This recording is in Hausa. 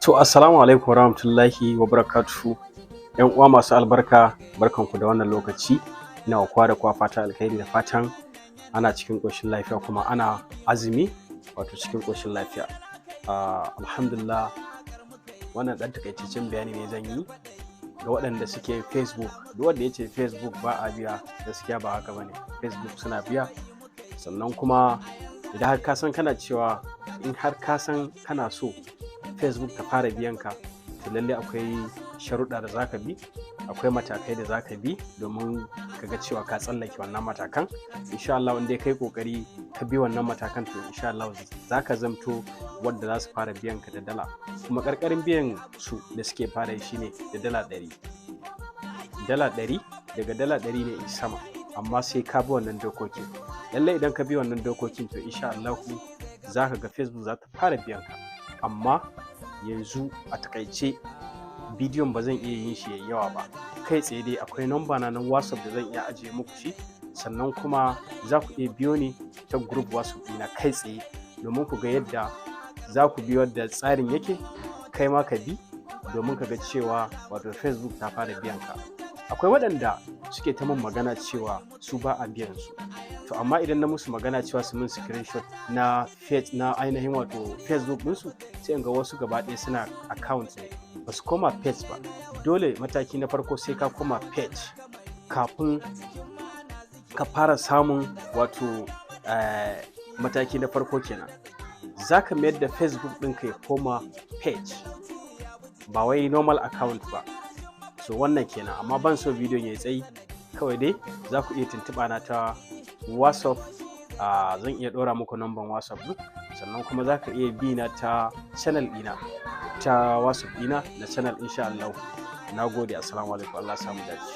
To, assalamu alaikum warahmatullahi wabarakatuhu. ‘Yan uwa masu albarka, barkanku da wannan lokaci. Ina wa kowa da kowa fatan alkhairi da fatan ana cikin ƙoshin lafiya kuma ana azumi wato cikin ƙoshin lafiya. Alhamdulillah, wannan ɗan takaitaccen bayani ne zan yi ga waɗanda suke Facebook. Duk wanda ya ce Facebook ba a biya, gaskiya ba haka ba ne. Facebook suna biya. Sannan kuma idan har ka san kana cewa in har ka san kana so Facebook ta fara biyan ka, to lallai akwai sharuɗa da zaka bi, akwai matakai da zaka bi domin ka ga cewa ka tsallake wannan matakan. Insha Allah in dai kai kokari ka bi wannan matakan, to insha Allah zaka zamto wanda za su fara biyan ka da dala. Kuma ƙarƙarin biyan su da suke fara yi shine da dala 100. Dala 100, daga dala 100 ne sama, amma sai ka bi wannan dokokin. Lallai idan ka bi wannan dokokin, to insha Allah zaka ga Facebook za ta fara biyan ka. Amma yanzu a takaice bidiyon ba zan iya yin shi yayi yawa ba. Kai tsaye dai akwai namba na WhatsApp da zan iya ajiye muku shi, sannan kuma za ku iya biyo ni ta group WhatsApp ɗina kai tsaye domin ku ga yadda za ku bi wadda tsarin yake, kai ma ka bi domin ka ga cewa wato Facebook ta fara biyan ka. Akwai waɗanda suke ta min magana cewa su ba a biyan su, to amma idan na musu magana cewa su min screenshot na ainihin wato Facebook ɗinsu, sai in ga wasu gaba ɗaya suna account ne, ba su koma page ba. Dole mataki na farko sai ka koma page kafin ka fara samun wato mataki na farko kenan. Za ka mayar da Facebook ɗinka ya koma page, ba wai normal account ba. So wannan kenan, amma ban so bidiyon ya tsayi, kawai dai za ku iya tuntuɓa na ta WhatsApp. Zan iya ɗora muku namban WhatsApp ɗin, sannan kuma za ka iya bi na ta channel ɗina, ta WhatsApp ɗina da channel insha Allah. Na gode, assalamu alaikum, Allah samu dace.